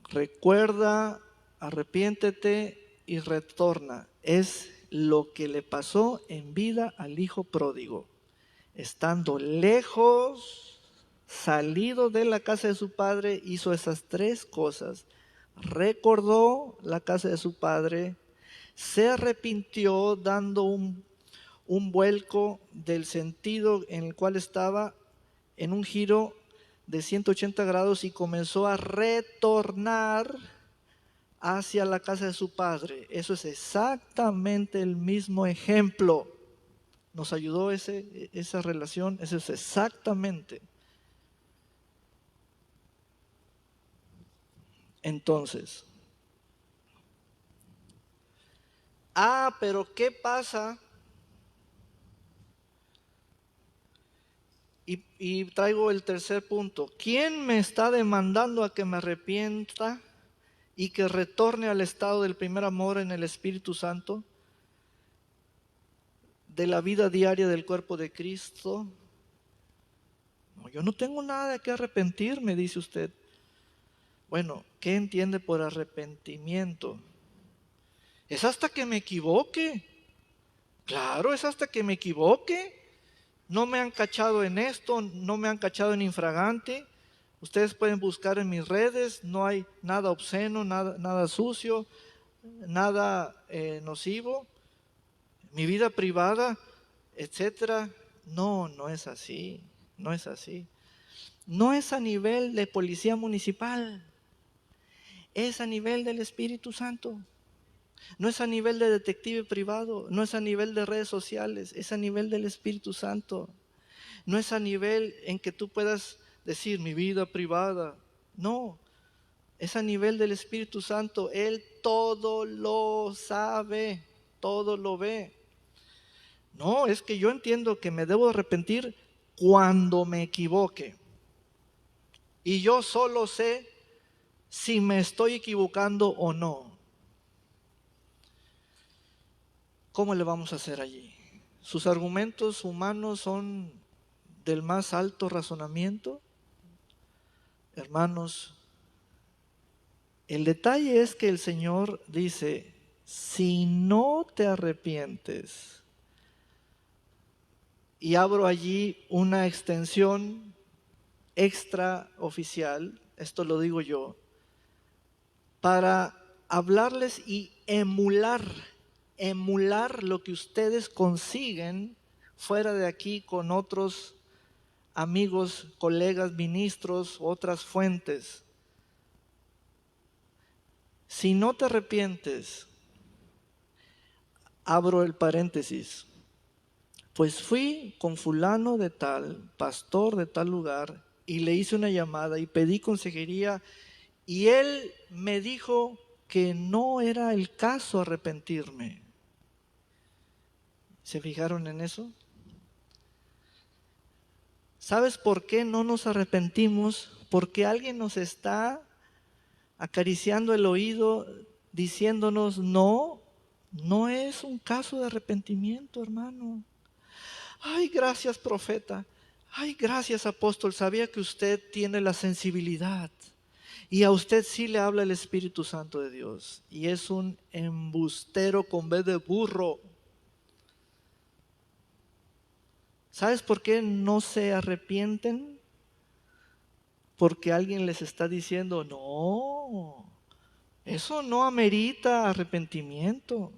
Recuerda, arrepiéntete y retorna. Es lo que le pasó en vida al hijo pródigo. Estando lejos, salido de la casa de su padre, hizo esas 3 cosas. Recordó la casa de su padre, se arrepintió dando un vuelco del sentido en el cual estaba, en un giro de 180 grados, y comenzó a retornar hacia la casa de su padre. Eso es exactamente el mismo ejemplo. Nos ayudó esa relación, eso es exactamente. Entonces, pero ¿qué pasa? Y traigo el tercer punto. ¿Quién me está demandando a que me arrepienta y que retorne al estado del primer amor en el Espíritu Santo, de la vida diaria del cuerpo de Cristo? No, yo no tengo nada de qué arrepentirme, dice usted. Bueno, ¿qué entiende por arrepentimiento? Es hasta que me equivoque. Claro, es hasta que me equivoque. No me han cachado en esto, no me han cachado en infragante. Ustedes pueden buscar en mis redes, no hay nada obsceno, nada sucio. nada nocivo, mi vida privada, etcétera. No, no es así, no es así. No es a nivel de policía municipal, es a nivel del Espíritu Santo. No es a nivel de detective privado, no es a nivel de redes sociales, es a nivel del Espíritu Santo. No es a nivel en que tú puedas decir mi vida privada. No, es a nivel del Espíritu Santo. Él todo lo sabe, todo lo ve. No, es que yo entiendo que me debo arrepentir cuando me equivoque. Y yo solo sé si me estoy equivocando o no. ¿Cómo le vamos a hacer allí? Sus argumentos humanos son del más alto razonamiento. Hermanos, el detalle es que el Señor dice, si no te arrepientes, y abro allí una extensión extraoficial, esto lo digo yo, para hablarles y emular lo que ustedes consiguen fuera de aquí con otros amigos, colegas, ministros, otras fuentes. Si no te arrepientes, abro el paréntesis, pues fui con fulano de tal, pastor de tal lugar, y le hice una llamada y pedí consejería, y él me dijo que no era el caso arrepentirme. ¿Se fijaron en eso? ¿Sabes por qué no nos arrepentimos? Porque alguien nos está acariciando el oído, diciéndonos, no, no es un caso de arrepentimiento, hermano. Ay, gracias, profeta. Ay, gracias, apóstol. Sabía que usted tiene la sensibilidad. Y a usted sí le habla el Espíritu Santo de Dios. Y es un embustero con B de burro. ¿Sabes por qué no se arrepienten? Porque alguien les está diciendo, no, eso no amerita arrepentimiento.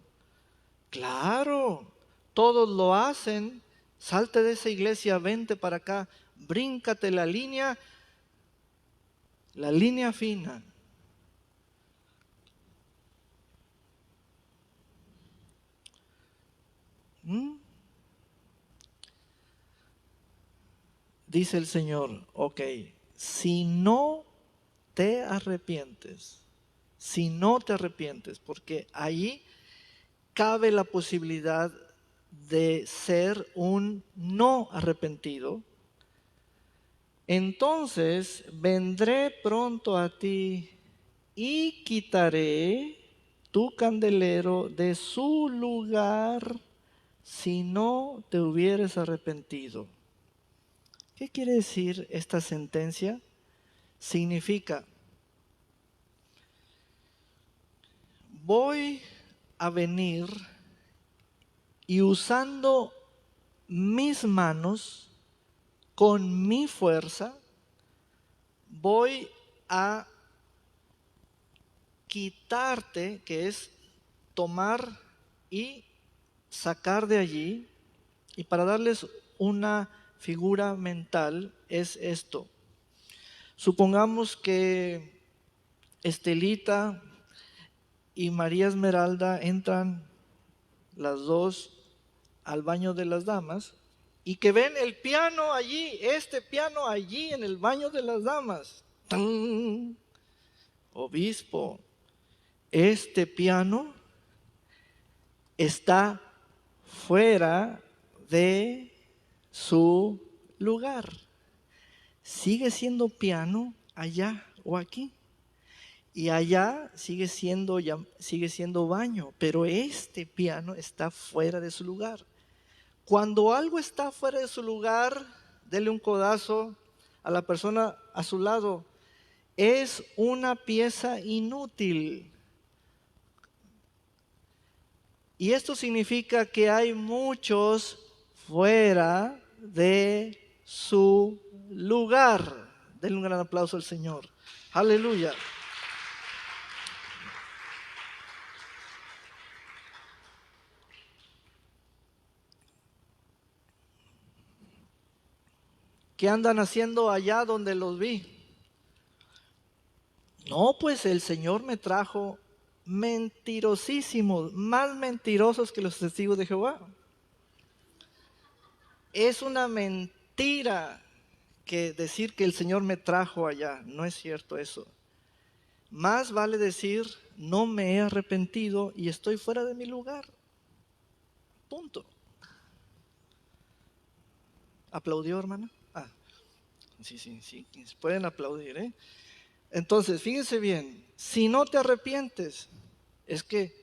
Claro, todos lo hacen. Salte de esa iglesia, vente para acá, bríncate la línea fina. ¿Mm? Dice el Señor, ok, si no te arrepientes, porque ahí cabe la posibilidad de ser un no arrepentido, entonces vendré pronto a ti y quitaré tu candelero de su lugar si no te hubieres arrepentido. ¿Qué quiere decir esta sentencia? Significa, voy a venir y usando mis manos, con mi fuerza, voy a quitarte, que es tomar y sacar de allí. Y para darles una figura mental es esto. Supongamos que Estelita y María Esmeralda entran las dos al baño de las damas y que ven el piano allí, este piano allí en el baño de las damas. ¡Tan! Obispo, este piano está fuera de su lugar. Sigue siendo piano allá o aquí. Y allá sigue siendo baño, pero este piano está fuera de su lugar. Cuando algo está fuera de su lugar, dele un codazo a la persona a su lado. Es una pieza inútil. Y esto significa que hay muchos fuera de su lugar. Denle un gran aplauso al Señor. Aleluya. ¿Qué andan haciendo allá donde los vi? No, pues el Señor me trajo. Mentirosísimos, más mentirosos que los testigos de Jehová. Es una mentira que decir que el Señor me trajo allá. No es cierto eso. Más vale decir, no me he arrepentido y estoy fuera de mi lugar. Punto. ¿Aplaudió, hermana? Ah, sí. Pueden aplaudir, ¿eh? Entonces, fíjense bien, si no te arrepientes, es que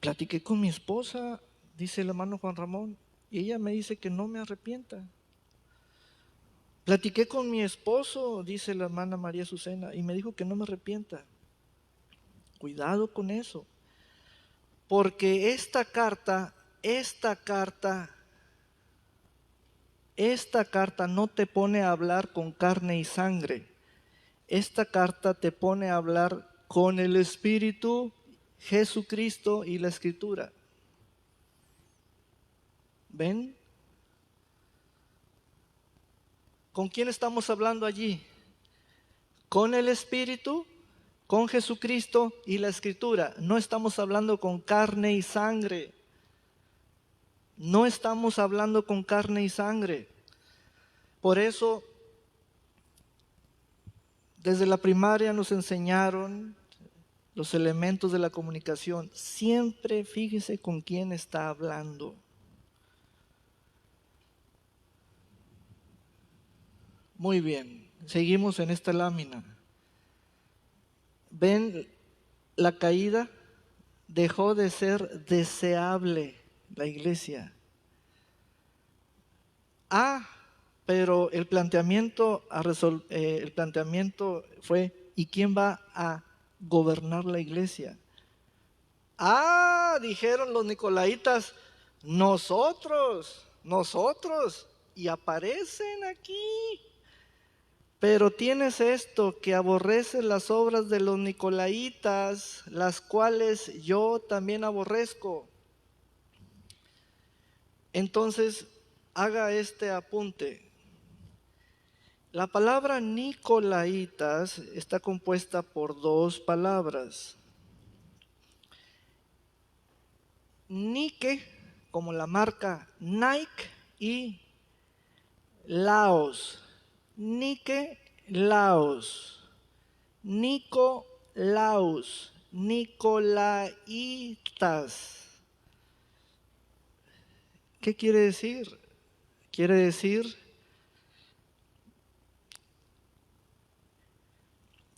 platiqué con mi esposa, dice el hermano Juan Ramón, y ella me dice que no me arrepienta. Platiqué con mi esposo, dice la hermana María Azucena, y me dijo que no me arrepienta. Cuidado con eso, porque esta carta no te pone a hablar con carne y sangre. Esta carta te pone a hablar con el Espíritu, Jesucristo y la Escritura. ¿Ven? ¿Con quién estamos hablando allí? Con el Espíritu, con Jesucristo y la Escritura. No estamos hablando con carne y sangre. No estamos hablando con carne y sangre. Por eso, desde la primaria nos enseñaron los elementos de la comunicación. Siempre fíjese con quién está hablando. Muy bien, seguimos en esta lámina. ¿Ven la caída? Dejó de ser deseable la iglesia. Pero el planteamiento fue, ¿y quién va a gobernar la iglesia? Dijeron los nicolaitas, nosotros, y aparecen aquí. Pero tienes esto, que aborreces las obras de los nicolaitas, las cuales yo también aborrezco. Entonces, haga este apunte. La palabra nicolaitas está compuesta por dos palabras. Nike, como la marca Nike, y Laos. Nike, Laos. Nicolaos, nicolaitas. ¿Qué quiere decir? Quiere decir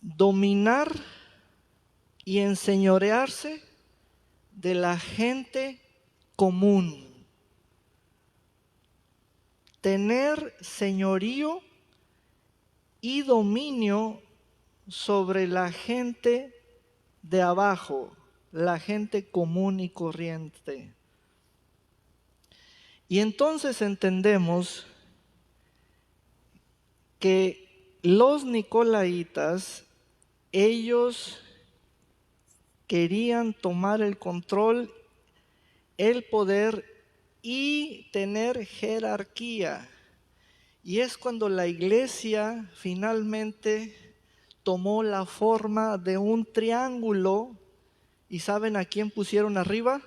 dominar y enseñorearse de la gente común. Tener señorío y dominio sobre la gente de abajo, la gente común y corriente. Y entonces entendemos que los nicolaitas, ellos querían tomar el control, el poder y tener jerarquía. Y es cuando la iglesia finalmente tomó la forma de un triángulo. ¿Y saben a quién pusieron arriba?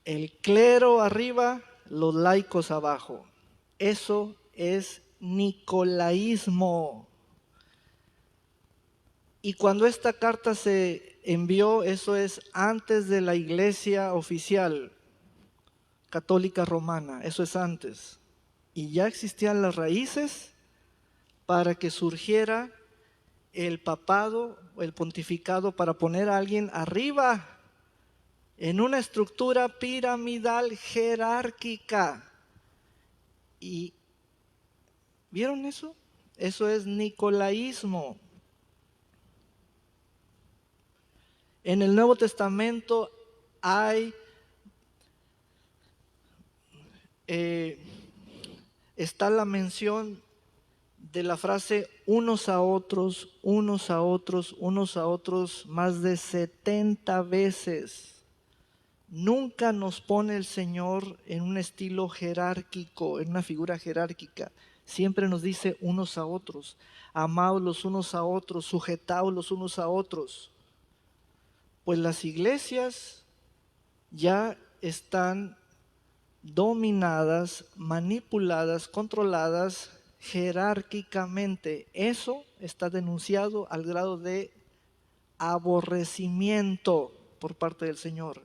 El clero arriba, los laicos abajo. Eso es nicolaísmo. Y cuando esta carta se envió, eso es antes de la iglesia oficial católica romana, eso es antes. Y ya existían las raíces para que surgiera el papado, el pontificado, para poner a alguien arriba en una estructura piramidal jerárquica. ¿Y vieron eso? Eso es nicolaísmo. En el Nuevo Testamento está la mención de la frase unos a otros, unos a otros, unos a otros, más de 70 veces. Nunca nos pone el Señor en un estilo jerárquico, en una figura jerárquica. Siempre nos dice unos a otros, amaos los unos a otros, sujetaos los unos a otros. Pues las iglesias ya están dominadas, manipuladas, controladas jerárquicamente. Eso está denunciado al grado de aborrecimiento por parte del Señor.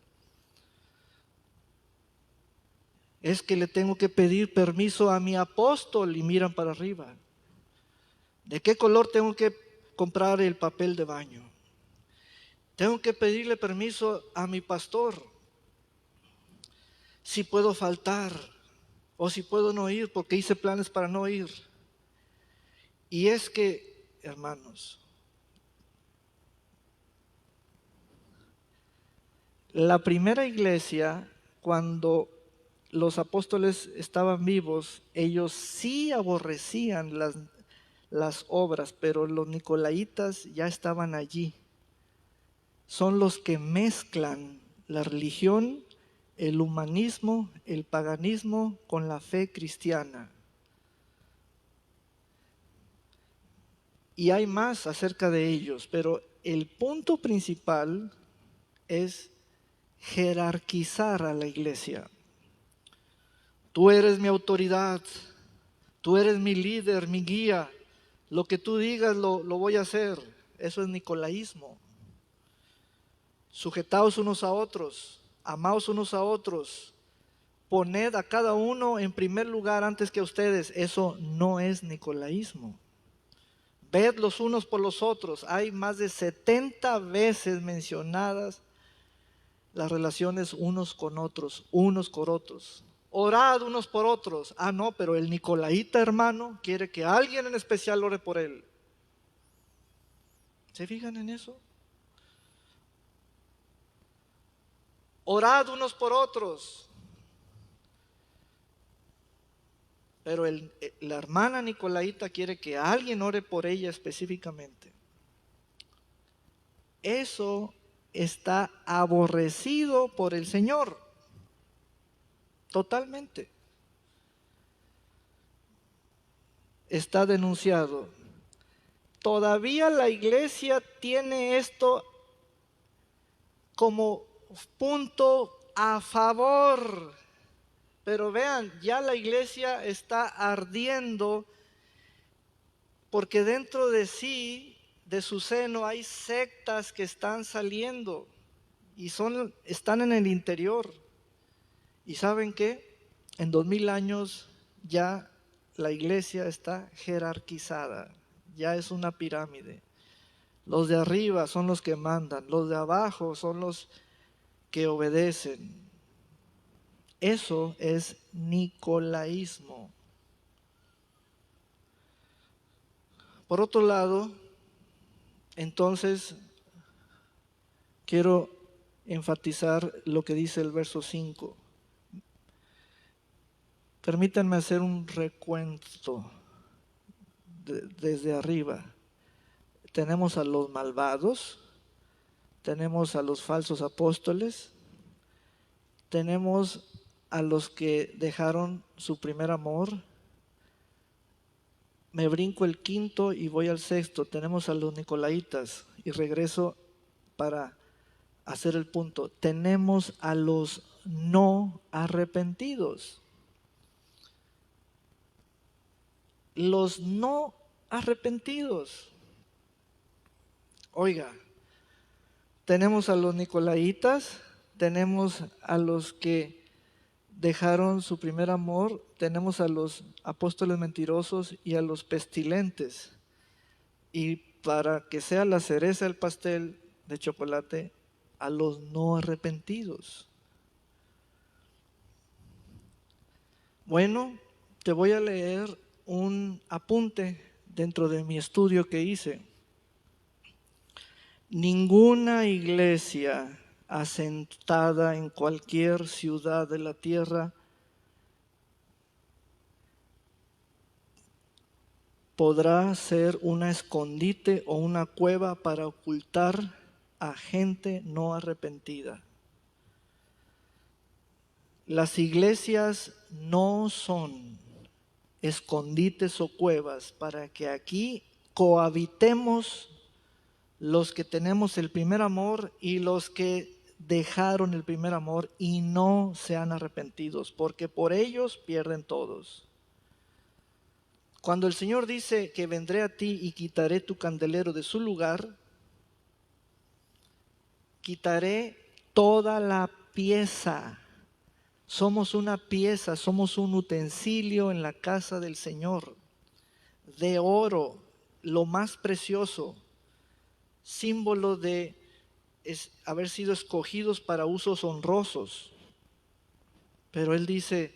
Es que le tengo que pedir permiso a mi apóstol y miran para arriba. ¿De qué color tengo que comprar el papel de baño? Tengo que pedirle permiso a mi pastor si puedo faltar o si puedo no ir porque hice planes para no ir. Y es que, hermanos, la primera iglesia, cuando los apóstoles estaban vivos, ellos sí aborrecían las obras, pero los nicolaitas ya estaban allí. Son los que mezclan la religión, el humanismo, el paganismo con la fe cristiana. Y hay más acerca de ellos, pero el punto principal es jerarquizar a la iglesia. Tú eres mi autoridad, tú eres mi líder, mi guía. Lo que tú digas lo voy a hacer. Eso es nicolaísmo. Sujetaos unos a otros, amaos unos a otros, poned a cada uno en primer lugar antes que a ustedes. Eso no es nicolaísmo. Ved los unos por los otros. Hay más de 70 veces mencionadas las relaciones unos con otros, unos con otros. Orad unos por otros. Ah, no, pero el nicolaíta, hermano, quiere que alguien en especial ore por él. ¿Se fijan en eso? Orad unos por otros. Pero la hermana nicolaíta quiere que alguien ore por ella específicamente. Eso está aborrecido por el Señor. Totalmente. Está denunciado. Todavía la iglesia tiene esto como punto a favor. Pero vean, ya la iglesia está ardiendo porque dentro de sí, de su seno, hay sectas que están saliendo y están en el interior. ¿Y saben qué? En 2000 años ya la iglesia está jerarquizada, ya es una pirámide. Los de arriba son los que mandan, los de abajo son los que obedecen. Eso es nicolaísmo. Por otro lado, entonces, quiero enfatizar lo que dice el verso 5. Permítanme hacer un recuento desde arriba. Tenemos a los malvados, tenemos a los falsos apóstoles, tenemos a los que dejaron su primer amor. Me brinco el quinto y voy al sexto. Tenemos a los nicolaitas y regreso para hacer el punto. Tenemos a los no arrepentidos. Los no arrepentidos. Oiga, tenemos a los nicolaitas, tenemos a los que dejaron su primer amor, tenemos a los apóstoles mentirosos y a los pestilentes. Y para que sea la cereza del pastel de chocolate, a los no arrepentidos. Bueno, te voy a leer un apunte dentro de mi estudio que hice. Ninguna iglesia asentada en cualquier ciudad de la tierra podrá ser una escondite o una cueva para ocultar a gente no arrepentida. Las iglesias no son escondites o cuevas para que aquí cohabitemos los que tenemos el primer amor y los que dejaron el primer amor y no sean arrepentidos, porque por ellos pierden todos. Cuando el Señor dice que vendré a ti y quitaré tu candelero de su lugar, quitaré toda la pieza. Somos una pieza, somos un utensilio en la casa del Señor, de oro, lo más precioso, símbolo de haber sido escogidos para usos honrosos. Pero Él dice,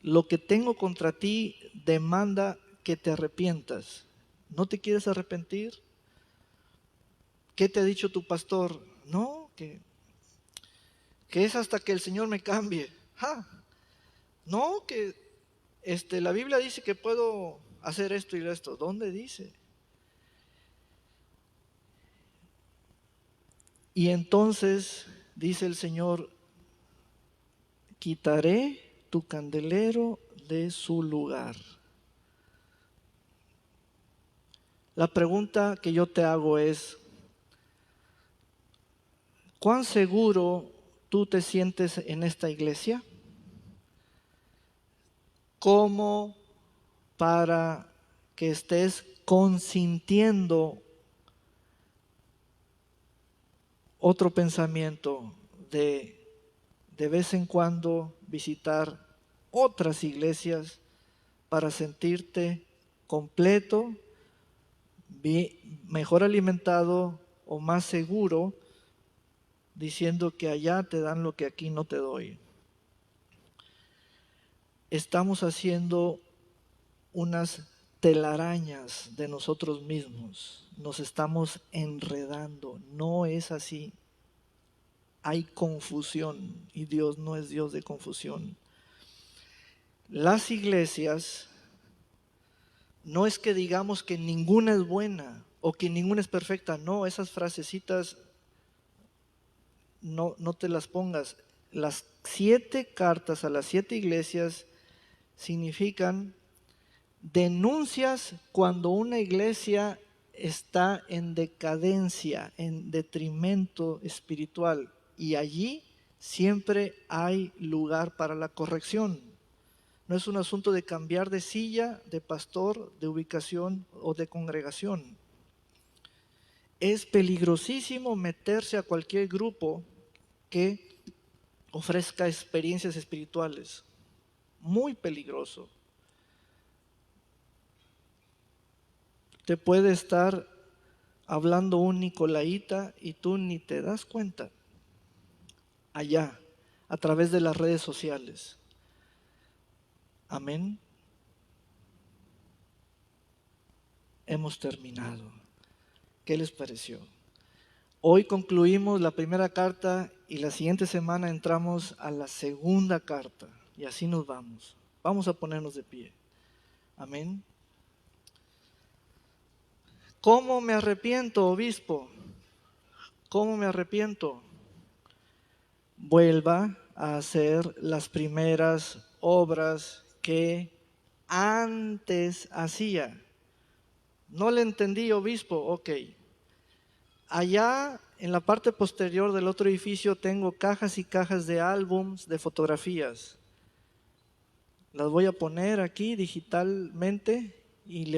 lo que tengo contra ti demanda que te arrepientas. ¿No te quieres arrepentir? ¿Qué te ha dicho tu pastor? No, que es hasta que el Señor me cambie. No, que la Biblia dice que puedo hacer esto y esto. ¿Dónde dice? Y entonces dice el Señor, quitaré tu candelero de su lugar. La pregunta que yo te hago es, ¿cuán seguro tú te sientes en esta iglesia? Como para que estés consintiendo otro pensamiento de vez en cuando visitar otras iglesias para sentirte completo, mejor alimentado o más seguro, diciendo que allá te dan lo que aquí no te doy? Estamos haciendo unas telarañas de nosotros mismos, nos estamos enredando. No es así. Hay confusión y Dios no es Dios de confusión. Las iglesias, no es que digamos que ninguna es buena o que ninguna es perfecta. No, esas frasecitas no te las pongas. Las 7 cartas a las 7 iglesias significan denuncias cuando una iglesia está en decadencia, en detrimento espiritual, y allí siempre hay lugar para la corrección. No es un asunto de cambiar de silla, de pastor, de ubicación o de congregación. Es peligrosísimo meterse a cualquier grupo que ofrezca experiencias espirituales. Muy peligroso. Te puede estar hablando un nicolaíta y tú ni te das cuenta. Allá, a través de las redes sociales. Amén. Hemos terminado. ¿Qué les pareció? Hoy concluimos la primera carta y la siguiente semana entramos a la segunda carta. Y así nos vamos. Vamos a ponernos de pie. Amén. ¿Cómo me arrepiento, obispo? ¿Cómo me arrepiento? Vuelva a hacer las primeras obras que antes hacía. No le entendí, obispo. Ok. Allá en la parte posterior del otro edificio tengo cajas y cajas de álbums de fotografías. Las voy a poner aquí digitalmente y